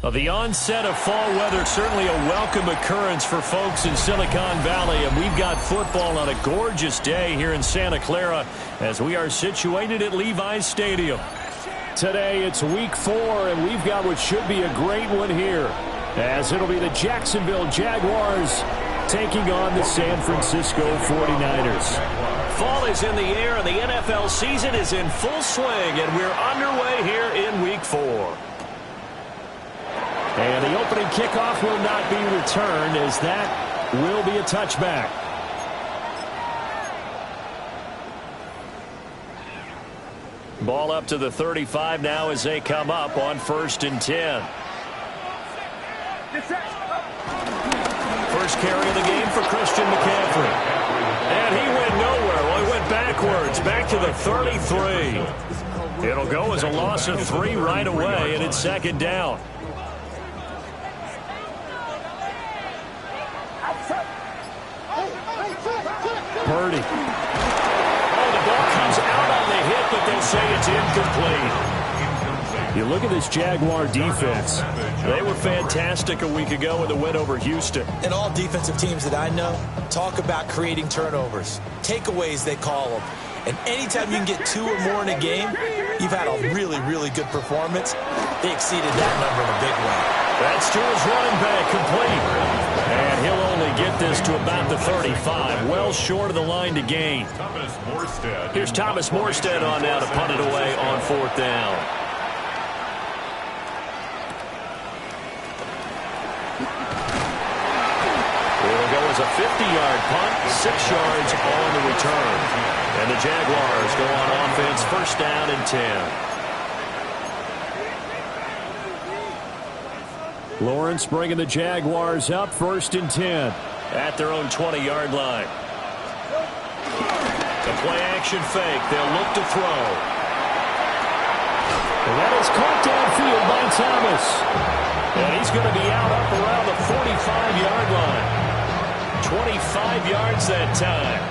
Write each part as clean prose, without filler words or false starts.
Well, the onset of fall weather, certainly a welcome occurrence for folks in Silicon Valley, and we've got football on a gorgeous day here in Santa Clara as we are situated at Levi's Stadium. Today it's week 4, and we've got what should be a great one here, as it'll be the Jacksonville Jaguars taking on the San Francisco 49ers. Fall is in the air, and the NFL season is in full swing, and we're underway here in week 4. And the opening kickoff will not be returned, as that will be a touchback. Ball up to the 35 now as they come up on 1st and 10. First carry of the game for Christian McCaffrey. And he went nowhere. Well, he went backwards, back to the 33. It'll go as a loss of 3 right away, and it's 2nd down. Purdy. Oh, the ball comes out on the hit, but they'll say it's incomplete. You look at this Jaguar defense. They were fantastic a week ago with a win over Houston. And all defensive teams that I know talk about creating turnovers. Takeaways, they call them. And anytime you can get 2 or more in a game, you've had a really, really good performance. They exceeded that number in a big way. That's to his running back, complete. And he'll only get this to about the 35, well short of the line to gain. Here's Thomas Morstead on now to punt it away on 4th down. It'll go as a 50-yard punt, 6 yards on the return. And the Jaguars go on offense, 1st down and 10. Lawrence bringing the Jaguars up, 1st and 10 at their own 20-yard line. The play-action fake. They'll look to throw. And that is caught downfield by Thomas. And he's going to be out up around the 45-yard line. 25 yards that time.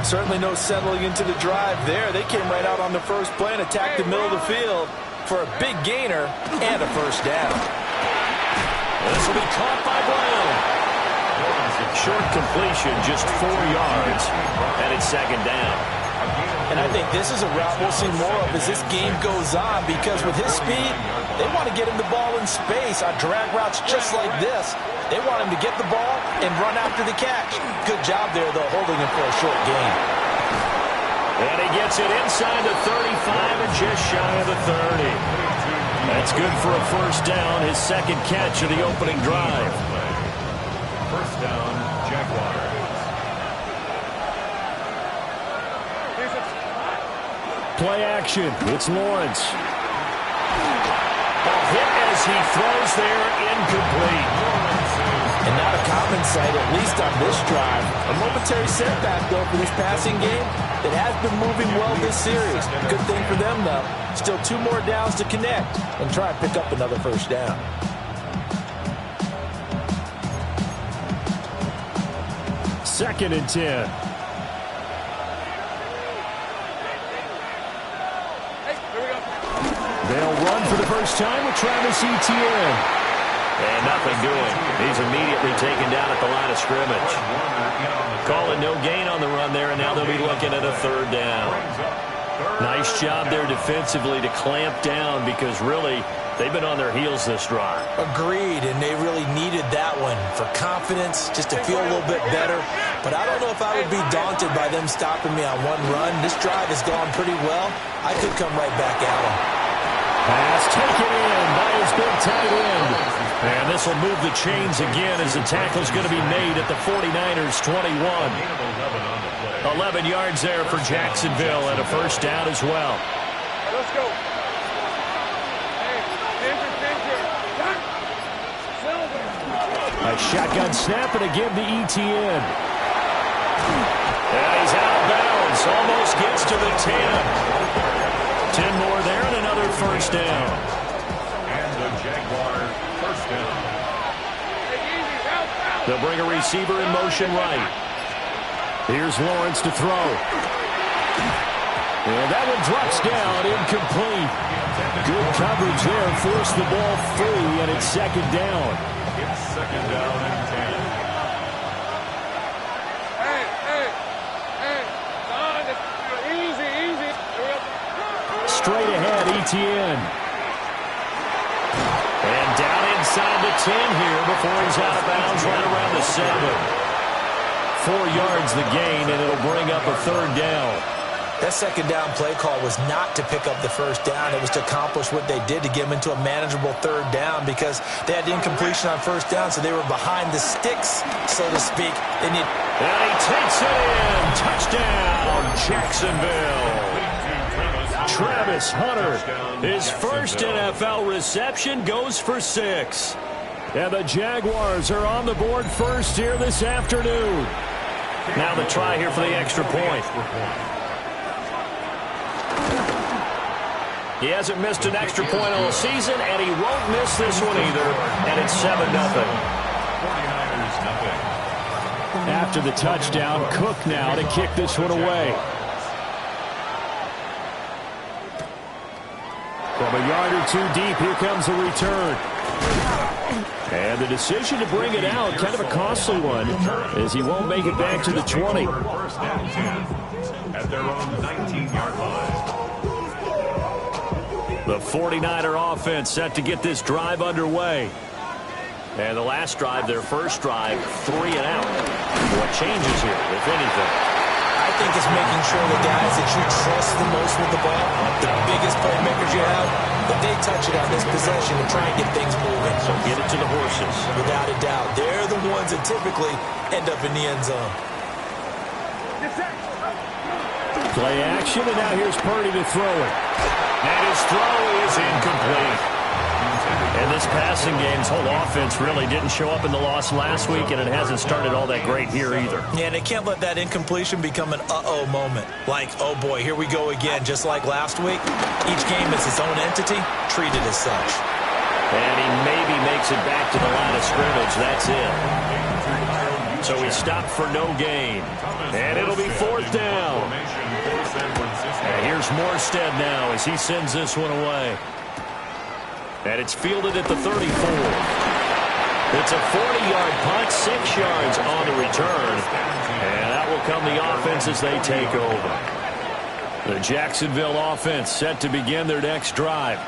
Certainly no settling into the drive there. They came right out on the first play and attacked the middle of the field for a big gainer and a 1st down. This will be caught by Brown. Short completion, just 4 yards, and it's 2nd down. And I think this is a route we'll see more of as this game goes on, because with his speed, they want to get him the ball in space on drag routes just like this. They want him to get the ball and run after the catch. Good job there, though, holding him for a short gain. And he gets it inside the 35 and just shy of the 30. That's good for a 1st down, his 2nd catch of the opening drive. 1st down, Jaguars. Play action. It's Lawrence. A hit as he throws there, incomplete. And not a common sight, at least on this drive. A momentary setback, though, for this passing game. It has been moving well this series. Good thing for them, though. Still 2 more downs to connect and try and pick up another 1st down. Second and 10. They'll run for the first time with Travis Etienne. And nothing doing. He's immediately taken down at the line of scrimmage. Calling no gain on the run there, and now they'll be looking at a 3rd down. Nice job there defensively to clamp down, because really they've been on their heels this drive. Agreed, and they really needed that one for confidence, just to feel a little bit better. But I don't know if I would be daunted by them stopping me on one run. This drive has gone pretty well. I could come right back at them. Pass taken in by his big tight end. And this will move the chains again as the tackle's going to be made at the 49ers' 21. 11 yards there for Jacksonville and a 1st down as well. Let's go. A shotgun snap and a give to Etienne. And he's out of bounds. Almost gets to the 10. 10 more there and another 1st down. And the Jaguars 1st down. They'll bring a receiver in motion right. Here's Lawrence to throw. And that one drops down, incomplete. Good coverage there. Forced the ball free, and it's second down. It's second down and 10. Straight ahead, Etienne. And down inside the 10 here before he's out of bounds right around the 7. 4 yards the gain, and it'll bring up a third down. That second down play call was not to pick up the first down. It was to accomplish what they did, to get them into a manageable third down, because they had incompletion on first down, so they were behind the sticks, so to speak. And he takes it in. Touchdown, Jacksonville. Travis Hunter, his first NFL reception, goes for 6. And the Jaguars are on the board first here this afternoon. Now the try here for the extra point. He hasn't missed an extra point all season, and he won't miss this one either. And it's 7-0. 49ers nothing. After the touchdown, Cook now to kick this one away. From a yard or two deep, here comes the return. And the decision to bring it out, kind of a costly one, as he won't make it back to the 20. First and 10 at their own 19-yard line. The 49er offense set to get this drive underway. And the last drive, their first drive, 3 and out. What changes here, if anything? I think it's making sure the guys that you trust the most with the ball, the biggest playmakers you have, that they touch it on this possession and try and get things moving. So get it to the horses. Without a doubt. They're the ones that typically end up in the end zone. Play action, and now here's Purdy to throw it. And his throw is incomplete. And this passing game's whole offense really didn't show up in the loss last week, and it hasn't started all that great here either. Yeah, they can't let that incompletion become an uh-oh moment. Like, oh boy, here we go again, just like last week. Each game is its own entity, treated as such. And he maybe makes it back to the line of scrimmage. That's it. So he stopped for no gain. And it'll be fourth down. And here's Morstead now as he sends this one away. And it's fielded at the 34. It's a 40-yard punt, 6 yards on the return. And that will come the offense as they take over. The Jacksonville offense set to begin their next drive.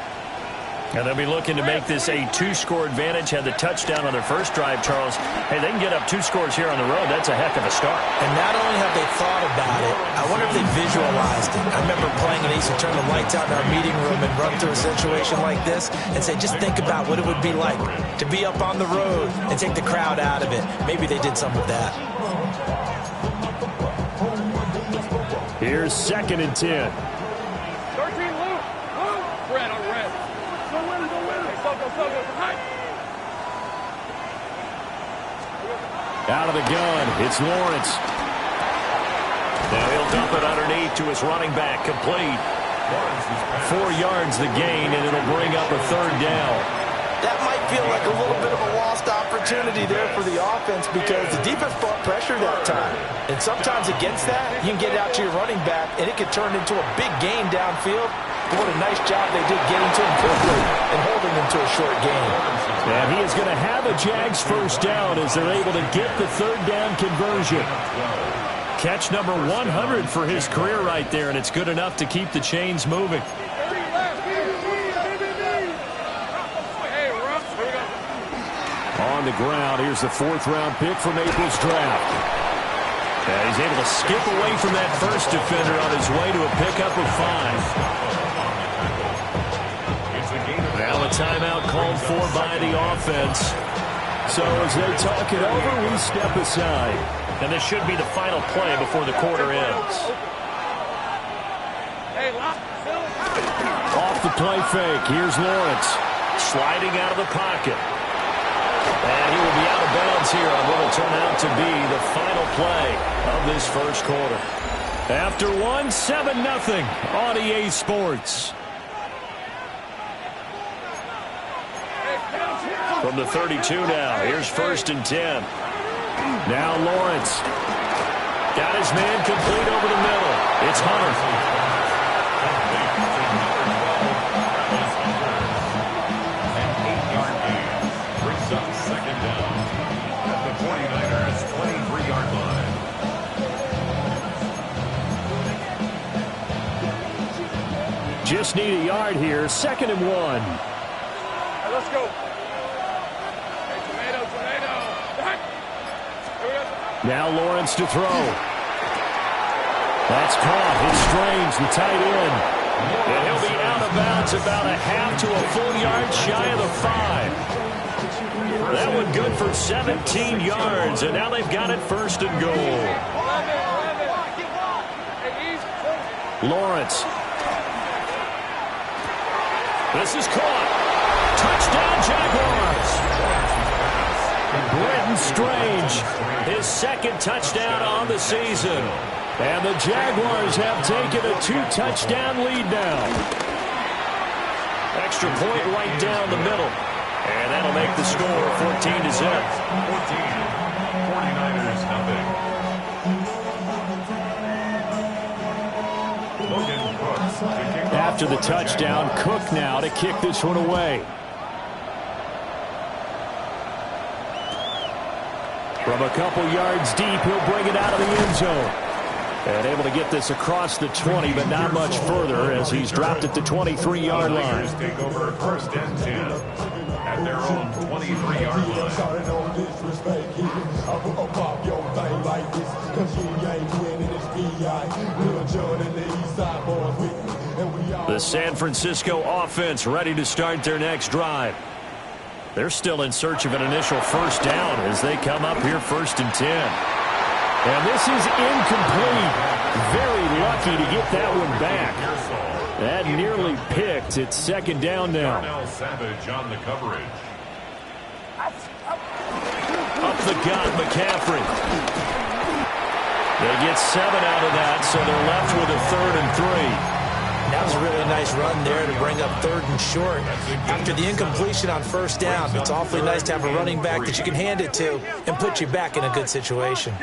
And they'll be looking to make this a 2-score advantage. Had the touchdown on their first drive, Charles. Hey, they can get up 2 scores here on the road. That's a heck of a start. And not only have they thought about it, I wonder if they visualized it. I remember playing and they used to turn the lights out in our meeting room and run through a situation like this and say, just think about what it would be like to be up on the road and take the crowd out of it. Maybe they did some of that. Here's 2nd and 10. 13, Luke. Red on red. Out of the gun, it's Lawrence. Now he'll dump it underneath to his running back, complete. 4 yards the gain, and it'll bring up a third down. That might feel like a little bit of a lost opportunity there for the offense because the defense brought pressure that time. And sometimes against that, you can get out to your running back, and it could turn into a big gain downfield. What a nice job they did getting to him quickly and holding him to a short gain. And he is going to have a Jags first down as they're able to get the third down conversion. Catch number 100 for his career right there, and it's good enough to keep the chains moving. On the ground, here's the 4th-round pick from April's draft. And he's able to skip away from that first defender on his way to a pickup of 5. Now a timeout called for by the offense. So as they talk it over, we step aside. And this should be the final play before the quarter ends. Off the play fake, here's Lawrence. Sliding out of the pocket. And he will be out of bounds here on what will turn out to be the final play of this first quarter. After 7-0 on EA Sports. From the 32 now, here's 1st and 10. Now Lawrence. Got his man complete over the middle. It's Hunter. Just need a yard here. 2nd and 1. Hey, let's go. Hey, tomato. Now Lawrence to throw. That's caught. It's Strange, the tight end. And he'll be out of bounds about a half to a full yard shy of the 5. That one good for 17 yards, and now they've got it 1st and goal. Lawrence. This is caught. Touchdown, Jaguars. Brenton Strange, his 2nd touchdown on the season. And the Jaguars have taken a 2-touchdown lead now. Extra point right down the middle. And that'll make the score 14-0. 49ers nothing. After the touchdown, Cook now to kick this one away. From a couple yards deep, he'll bring it out of the end zone. And able to get this across the 20, but not much further as he's dropped at the 23-yard line. Take over 1st and 10 at their own 23-yard line. The San Francisco offense ready to start their next drive. They're still in search of an initial 1st down as they come up here 1st and 10. And this is incomplete. Very lucky to get that one back. That nearly picked. It's 2nd down now. Savage on the coverage. Up the gut, McCaffrey. They get 7 out of that, so they're left with a 3rd and 3. That was a really nice run there to bring up 3rd and short. After the incompletion on 1st down, it's awfully nice to have a running back that you can hand it to and put you back in a good situation.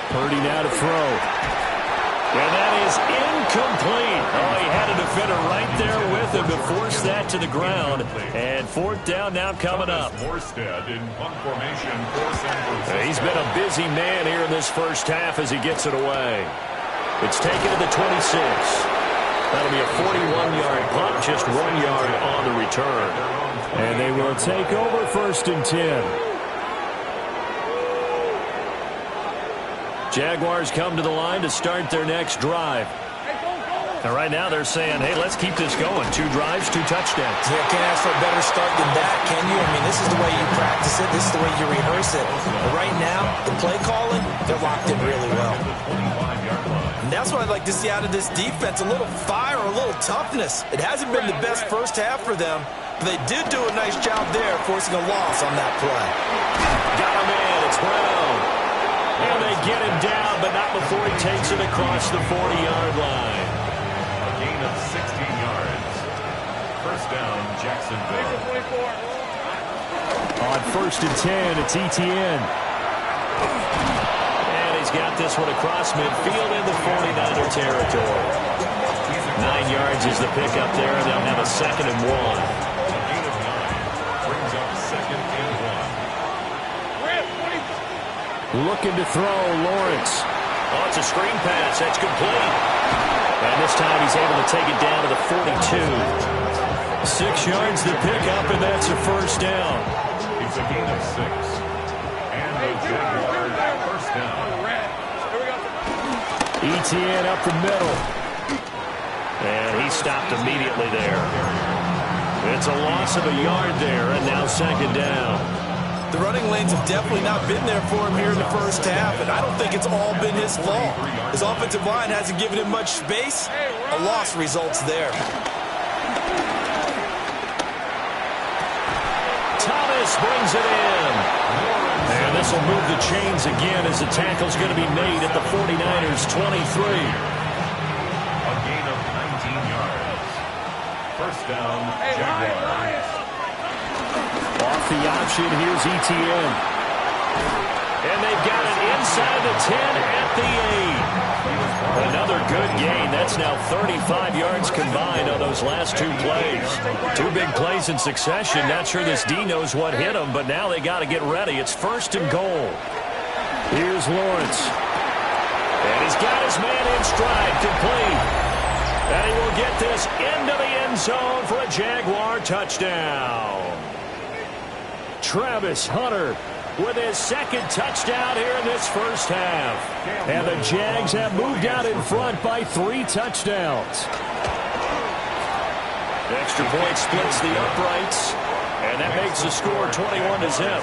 Purdy now to throw. And that is incomplete. Oh, he had a defender right there with him to force that to the ground. And 4th down now coming up. He's been a busy man here in this 1st half as he gets it away. It's taken to the 26. That'll be a 41-yard punt, just 1 yard on the return. And they will take over 1st and 10. Jaguars come to the line to start their next drive. And right now they're saying, hey, let's keep this going. 2 drives, 2 touchdowns. Yeah, can't ask for a better start than that, can you? I mean, this is the way you practice it. This is the way you rehearse it. But right now, the play calling, they're locked in really well. And that's what I'd like to see out of this defense, a little fire, a little toughness. It hasn't been the best 1st half for them, but they did do a nice job there, forcing a loss on that play. Got him in. It's Brown. And they get him down, but not before he takes it across the 40-yard line. A gain of 16 yards. 1st down, Jacksonville. On 1st and 10, it's Etienne. And he's got this one across midfield in the 49er territory. 9 yards is the pickup there, and they'll have a 2nd and 1. A gain of 9 brings up 2nd and 1. Looking to throw, Lawrence. Oh, it's a screen pass. That's complete. And this time he's able to take it down to the 42. 6 yards to pick up, and that's a 1st down. It's a gain of 6. And the Jaguars 1st down. Etienne up the middle. And he stopped immediately there. It's a loss of a yard there, and now 2nd down. The running lanes have definitely not been there for him here in the 1st half, and I don't think it's all been his fault. His offensive line hasn't given him much space. A loss results there. Thomas brings it in. And this will move the chains again as the tackle's going to be made at the 49ers' 23. A gain of 19 yards. 1st down, Jaguars. Off the option, here's Etienne. And they've got it inside the 10 at the 8. Another good gain. That's now 35 yards combined on those last 2 plays. 2 big plays in succession. Not sure this D knows what hit him, but now they got to get ready. It's 1st and goal. Here's Lawrence. And he's got his man in stride, complete. And he will get this into the end zone for a Jaguar touchdown. Travis Hunter with his second touchdown here in this first half. And the Jags have moved out in front by 3 touchdowns. The extra point splits the uprights, and that makes the score 21-0.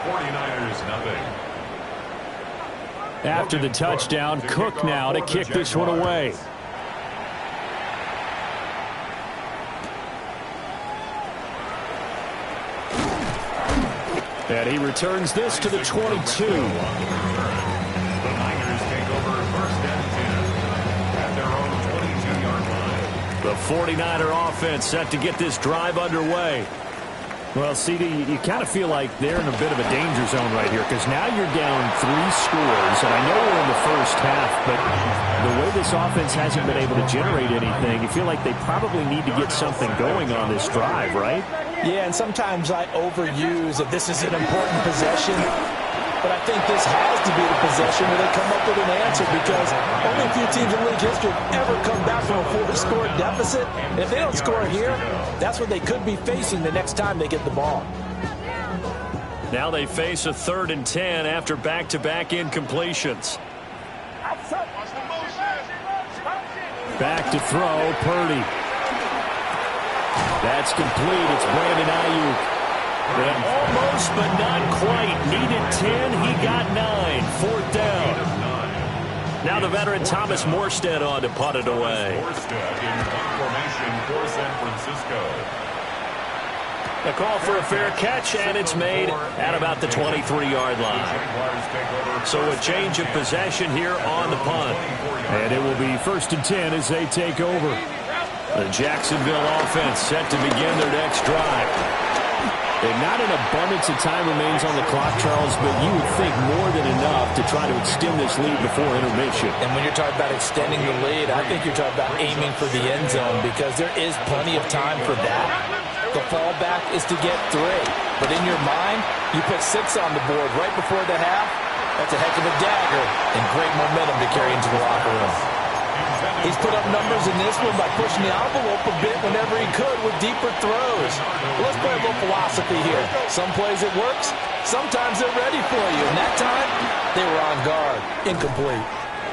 49ers nothing. After the touchdown, Cook now to kick this one away. And he returns this to the 22. The Niners take over first and 10 at their own 22-yard line. The 49er offense set to get this drive underway. Well, CD, you kind of feel like they're in a bit of a danger zone right here because now you're down 3 scores, and I know we're in the first half, but the way this offense hasn't been able to generate anything, you feel like they probably need to get something going on this drive, right? Yeah, and sometimes I overuse that this is an important possession, but I think this has to be the possession where they come up with an answer because only a few teams in league history have ever come back from a 4-score deficit. And if they don't score here, that's what they could be facing the next time they get the ball. Now they face a 3rd and 10 after back-to-back incompletions. Back to throw, Purdy. That's complete. It's Brandon Ayuk. And almost, but not quite. Needed 10. He got 9. 4th down. Now the veteran Thomas Morstead on to punt it away. Morstead in formation for San Francisco. A call for a fair catch, and it's made at about the 23-yard line. So a change of possession here on the punt. And it will be 1st and 10 as they take over. The Jacksonville offense set to begin their next drive. And not an abundance of time remains on the clock, Charles, but you would think more than enough to try to extend this lead before intermission. And when you're talking about extending the lead, I think you're talking about aiming for the end zone because there is plenty of time for that. The fallback is to get 3. But in your mind, you put 6 on the board right before the half. That's a heck of a dagger and great momentum to carry into the locker room. He's put up numbers in this one by pushing the envelope a bit whenever he could with deeper throws. Let's play a little philosophy here. Some plays it works. Sometimes they're ready for you. And that time, they were on guard. Incomplete.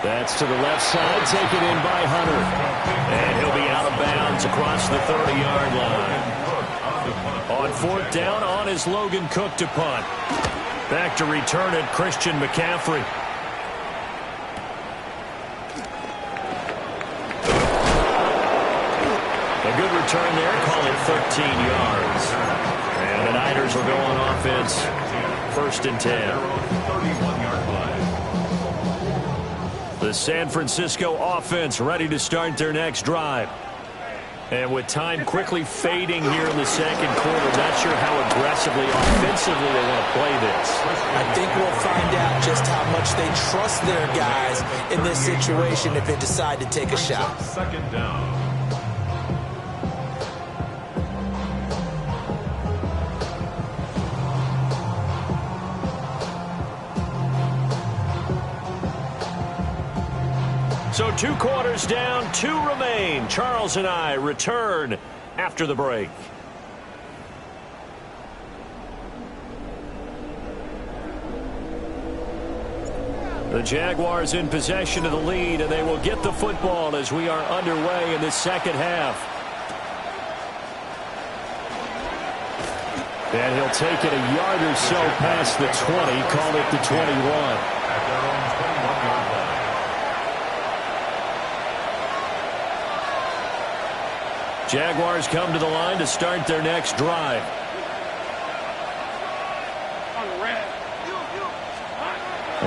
That's to the left side, taken in by Hunter. And he'll be out of bounds across the 30-yard line. On 4th down, on is Logan Cook to punt. Back to return it, Christian McCaffrey. A good return there, call it 13 yards. And the Niners will go on offense, 1st and 10. The San Francisco offense ready to start their next drive. And with time quickly fading here in the second quarter, not sure how aggressively, offensively they want to play this. I think we'll find out just how much they trust their guys in this situation if they decide to take a shot. 2nd down. So 2 quarters down, 2 remain. Charles and I return after the break. The Jaguars in possession of the lead, and they will get the football as we are underway in the second half. And he'll take it a yard or so past the 20, call it the 21. Jaguars come to the line to start their next drive.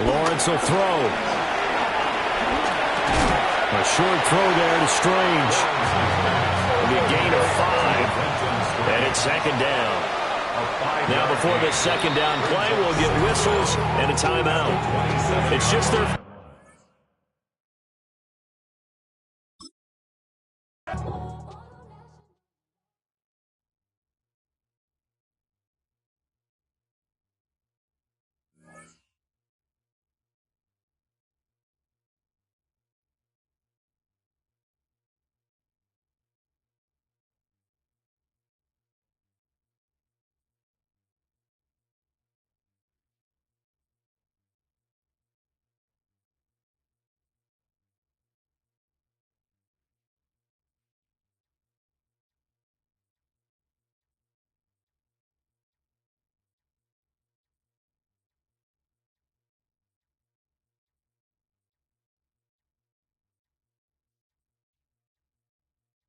Lawrence will throw. A short throw there to Strange. It'll be a gain of 5. And it's 2nd down. Now before this 2nd down play, we'll get whistles and a timeout. It's just their